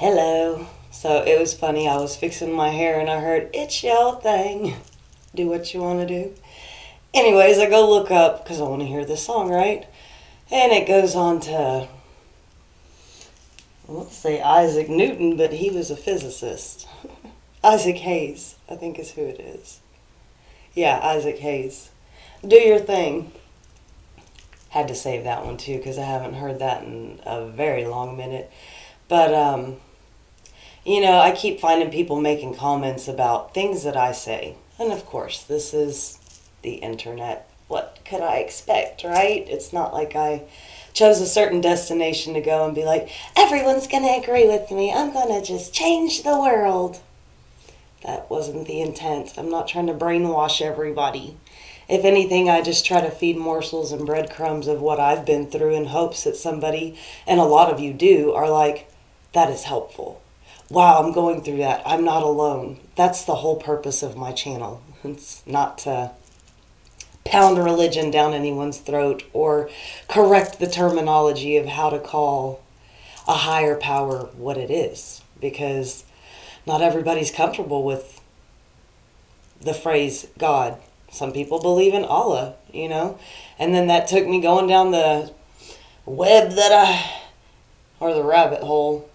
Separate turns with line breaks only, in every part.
Hello. So it was funny. I was fixing my hair and I heard, "It's your thing. Do what you want to do." Anyways, I go look up because I want to hear this song, right? And it goes on to, I won't say Isaac Newton, but he was a physicist. Isaac Hayes, I think is who it is. Yeah, Isaac Hayes. Do your thing. Had to save that one too because I haven't heard that in a very long minute. But, I keep finding people making comments about things that I say. And of course, this is the internet. What could I expect, right? It's not like I chose a certain destination to go and be like, everyone's going to agree with me. I'm going to just change the world. That wasn't the intent. I'm not trying to brainwash everybody. If anything, I just try to feed morsels and breadcrumbs of what I've been through in hopes that somebody, and a lot of you do, are like, that is helpful. Wow, I'm going through that. I'm not alone. That's the whole purpose of my channel. It's not to pound religion down anyone's throat or correct the terminology of how to call a higher power what it is. Because not everybody's comfortable with the phrase God. Some people believe in Allah, And then that took me going down the web or the rabbit hole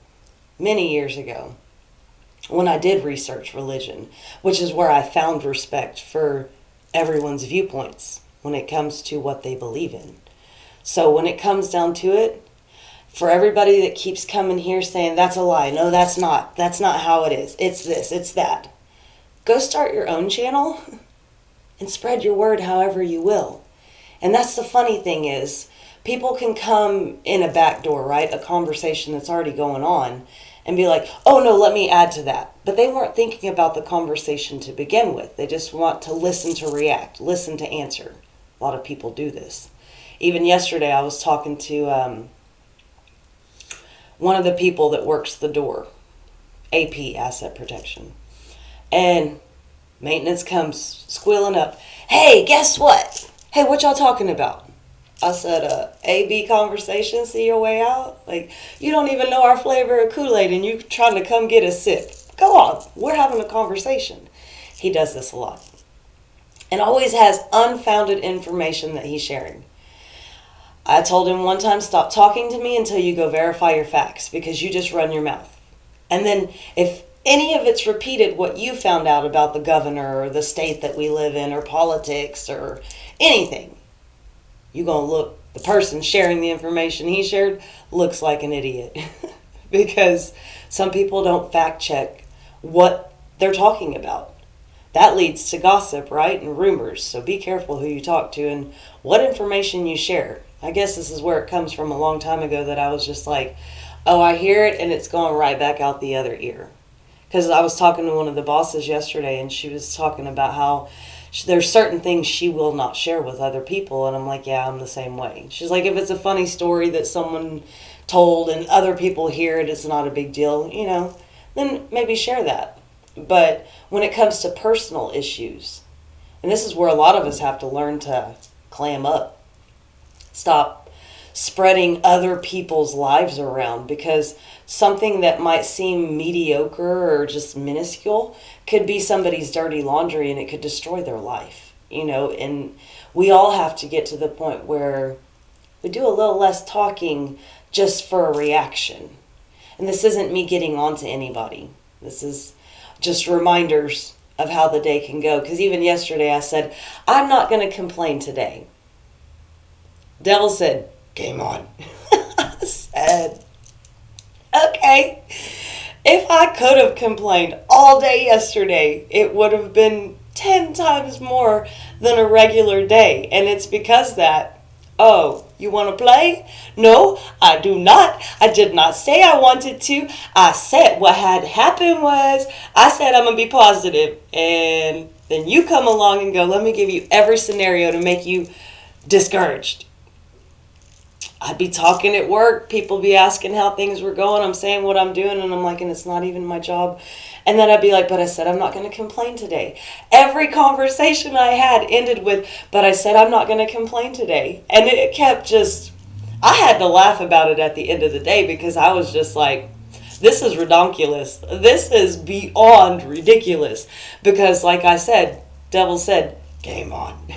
many years ago when I did research religion, which is where I found respect for everyone's viewpoints when it comes to what they believe in. So when it comes down to it, for everybody that keeps coming here saying, that's a lie, no, that's not how it is, it's this, it's that, go start your own channel and spread your word however you will. And that's the funny thing is, people can come in a back door, right? A conversation that's already going on and be like, oh no, let me add to that. But they weren't thinking about the conversation to begin with. They just want to listen to react, listen to answer. A lot of people do this. Even yesterday I was talking to one of the people that works the door, AP, Asset Protection. And maintenance comes squealing up. Hey, guess what? Hey, what y'all talking about? I said, A-B conversation, see your way out? Like, you don't even know our flavor of Kool-Aid and you trying to come get a sip. Go on, we're having a conversation. He does this a lot. And always has unfounded information that he's sharing. I told him one time, stop talking to me until you go verify your facts because you just run your mouth. And then if any of it's repeated what you found out about the governor or the state that we live in or politics or anything, you're going to look, the person sharing the information he shared looks like an idiot because some people don't fact check what they're talking about. That leads to gossip, right? And rumors. So be careful who you talk to and what information you share. I guess this is where it comes from a long time ago that I was just like, oh, I hear it and it's going right back out the other ear. Because I was talking to one of the bosses yesterday and she was talking about how there's certain things she will not share with other people. And I'm like, yeah, I'm the same way. She's like, if it's a funny story that someone told and other people hear it, it's not a big deal, then maybe share that. But when it comes to personal issues, and this is where a lot of us have to learn to clam up, stop spreading other people's lives around, because something that might seem mediocre or just minuscule could be somebody's dirty laundry and it could destroy their life, and we all have to get to the point where we do a little less talking just for a reaction. And this isn't me getting on to anybody. This is just reminders of how the day can go. Because even yesterday I said, I'm not going to complain today. Devil said, game on. I said, okay. If I could have complained all day yesterday, it would have been 10 times more than a regular day. And it's because that, oh, you want to play? No, I do not. I did not say I wanted to. I said what had happened was, I said I'm going to be positive. And then you come along and go, let me give you every scenario to make you discouraged. I'd be talking at work, people be asking how things were going, I'm saying what I'm doing, and I'm like, and it's not even my job. And then I'd be like, but I said I'm not going to complain today. Every conversation I had ended with, but I said I'm not going to complain today. And it kept just, I had to laugh about it at the end of the day because I was just like, This is redonkulous. This is beyond ridiculous. Because, like I said, devil said, game on.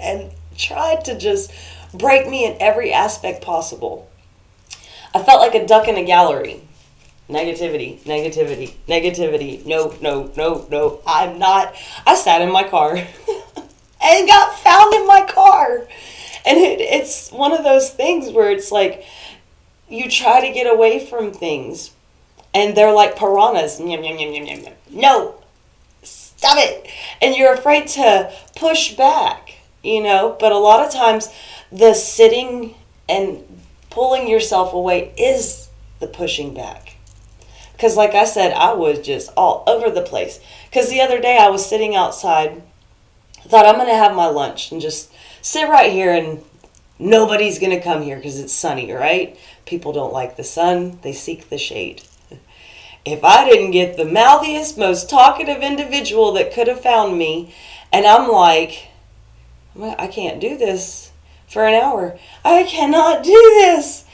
And tried to just break me in every aspect possible. I felt like a duck in a gallery. Negativity, negativity, negativity. No, no, no, no. I'm not. I sat in my car and got found in my car. And it's one of those things where it's like you try to get away from things and they're like piranhas. Nyam, nyam, nyam, nyam, nyam, nyam. No, stop it. And you're afraid to push back, But a lot of times the sitting and pulling yourself away is the pushing back. Because like I said, I was just all over the place. Because the other day I was sitting outside. I thought I'm going to have my lunch and just sit right here and nobody's going to come here because it's sunny, right? People don't like the sun. They seek the shade. If I didn't get the mouthiest, most talkative individual that could have found me, and I'm like, I can't do this for an hour. I cannot do this.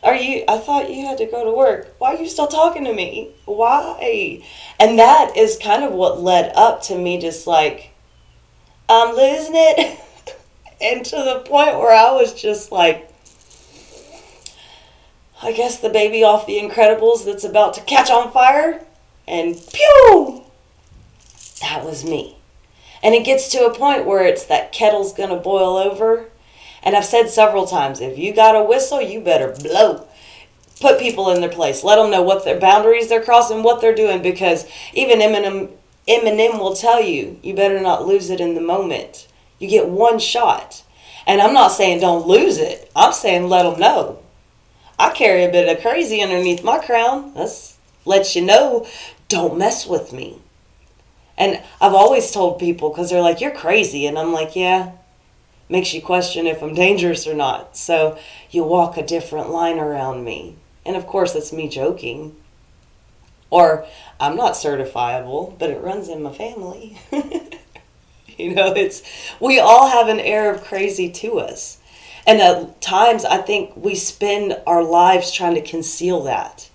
I thought you had to go to work. Why are you still talking to me? Why? And that is kind of what led up to me just like, I'm losing it. And to the point where I was just like, I guess the baby off The Incredibles that's about to catch on fire. And pew! That was me. And it gets to a point where it's that kettle's going to boil over. And I've said several times, if you got a whistle, you better blow. Put people in their place. Let them know what their boundaries they're crossing, what they're doing. Because even Eminem will tell you, you better not lose it in the moment. You get one shot. And I'm not saying don't lose it. I'm saying let them know. I carry a bit of crazy underneath my crown. That lets you know, don't mess with me. And I've always told people, because they're like, you're crazy. And I'm like, yeah. Makes you question if I'm dangerous or not. So you walk a different line around me. And of course, it's me joking. Or I'm not certifiable, but it runs in my family. We all have an air of crazy to us. And at times, I think we spend our lives trying to conceal that.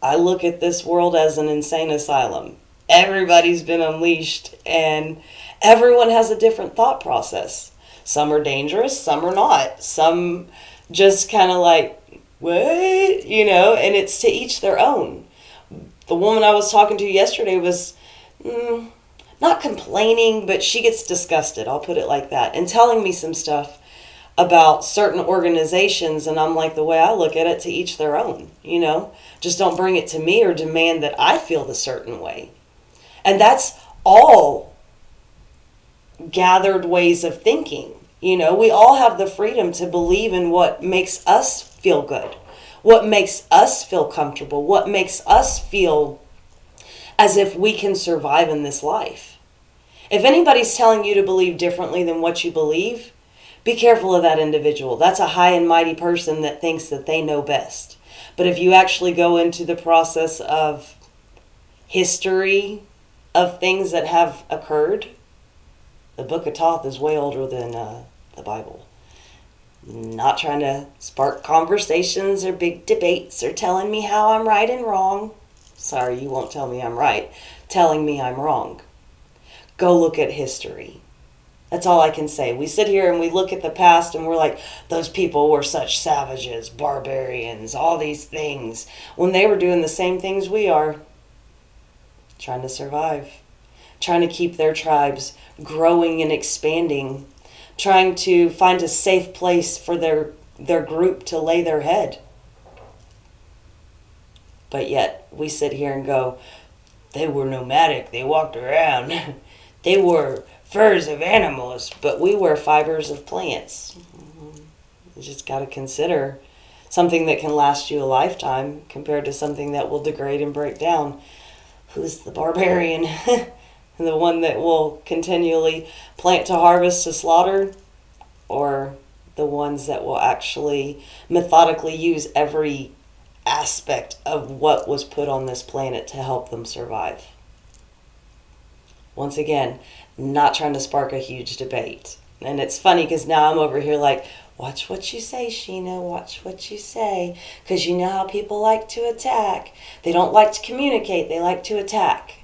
I look at this world as an insane asylum. Everybody's been unleashed, and everyone has a different thought process. Some are dangerous, some are not. Some just kind of like, what? And it's to each their own. The woman I was talking to yesterday was not complaining, but she gets disgusted, I'll put it like that, and telling me some stuff about certain organizations, and I'm like, the way I look at it, to each their own, Just don't bring it to me or demand that I feel the certain way. And that's all gathered ways of thinking. We all have the freedom to believe in what makes us feel good, what makes us feel comfortable, what makes us feel as if we can survive in this life. If anybody's telling you to believe differently than what you believe, be careful of that individual. That's a high and mighty person that thinks that they know best. But if you actually go into the process of history of things that have occurred, the Book of Thoth is way older than the Bible. Not trying to spark conversations or big debates or telling me how I'm right and wrong. Sorry, you won't tell me I'm right. Telling me I'm wrong. Go look at history. That's all I can say. We sit here and we look at the past and we're like, those people were such savages, barbarians, all these things. When they were doing the same things we are. Trying to survive. Trying to keep their tribes growing and expanding. Trying to find a safe place for their group to lay their head. But yet we sit here and go, they were nomadic, they walked around, they wore furs of animals, but we wear fibers of plants. You just got to consider something that can last you a lifetime compared to something that will degrade and break down. Who's the barbarian? The one that will continually plant to harvest to slaughter? Or the ones that will actually methodically use every aspect of what was put on this planet to help them survive? Once again, not trying to spark a huge debate. And it's funny because now I'm over here like, Watch what you say, Sheena. Watch what you say. Because you know how people like to attack. They don't like to communicate. They like to attack.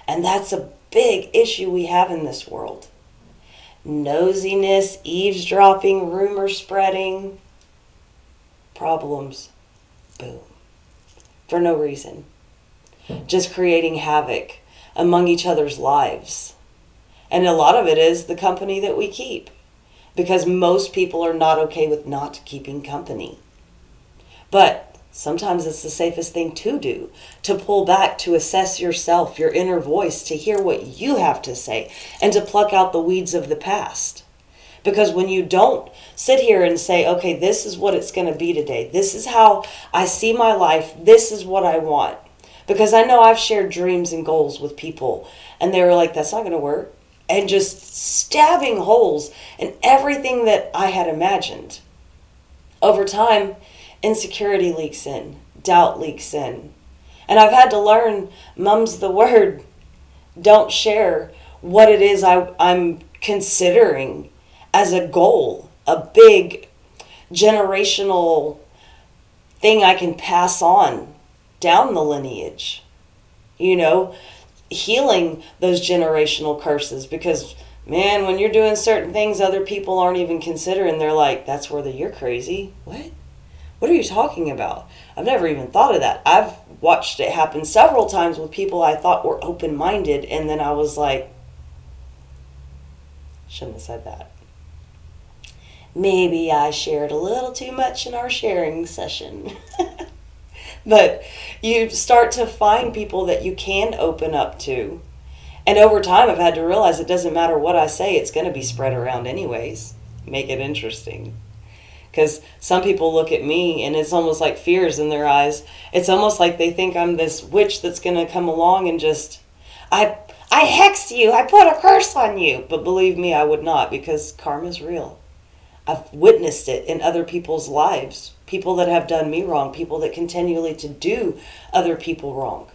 And that's a big issue we have in this world. Nosiness, eavesdropping, rumor spreading. Problems. Boom. For no reason. Just creating havoc among each other's lives. And a lot of it is the company that we keep. Because most people are not okay with not keeping company. But sometimes it's the safest thing to do. To pull back, to assess yourself, your inner voice, to hear what you have to say, and to pluck out the weeds of the past. Because when you don't sit here and say, okay, this is what it's going to be today. This is how I see my life. This is what I want. Because I know I've shared dreams and goals with people. And they were like, that's not going to work. And just stabbing holes in everything that I had imagined. Over time, insecurity leaks in. Doubt leaks in. And I've had to learn, mum's the word. Don't share what it is I'm considering as a goal. A big generational thing I can pass on down the lineage. You know, healing those generational curses, because man, when you're doing certain things other people aren't even considering, they're like, that's where you're crazy. What are you talking about? I've never even thought of that. I've watched it happen several times with people I thought were open-minded, and then I was like, shouldn't have said that. Maybe I shared a little too much in our sharing session. But you start to find people that you can open up to. And over time, I've had to realize it doesn't matter what I say, it's going to be spread around anyways. Make it interesting. Because some people look at me and it's almost like fears in their eyes. It's almost like they think I'm this witch that's going to come along and just, I hexed you, I put a curse on you. But believe me, I would not, because karma's real. I've witnessed it in other people's lives. People that have done me wrong. People that continually to do other people wrong.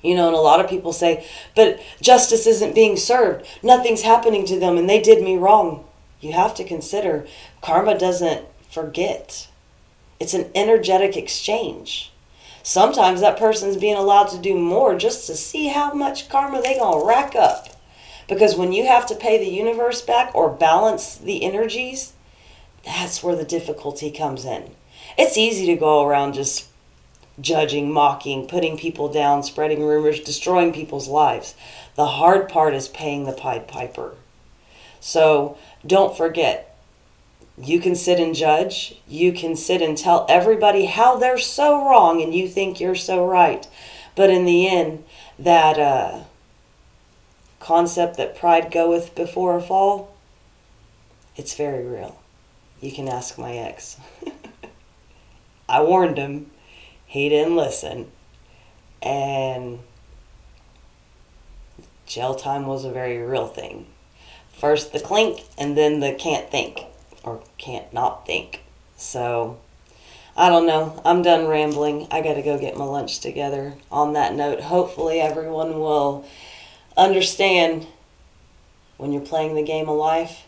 You know, and a lot of people say, but justice isn't being served. Nothing's happening to them and they did me wrong. You have to consider, karma doesn't forget. It's an energetic exchange. Sometimes that person's being allowed to do more just to see how much karma they gonna rack up. Because when you have to pay the universe back or balance the energies, that's where the difficulty comes in. It's easy to go around just judging, mocking, putting people down, spreading rumors, destroying people's lives. The hard part is paying the Pied Piper. So don't forget, you can sit and judge. You can sit and tell everybody how they're so wrong and you think you're so right. But in the end, that concept that pride goeth before a fall, it's very real. You can ask my ex. I warned him. He didn't listen. And jail time was a very real thing. First the clink and then the can't think or can't not think. So I don't know. I'm done rambling. I got to go get my lunch together. On that note, hopefully everyone will understand, when you're playing the game of life,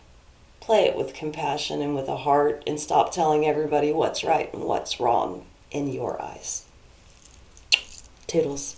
play it with compassion and with a heart, and stop telling everybody what's right and what's wrong in your eyes. Toodles.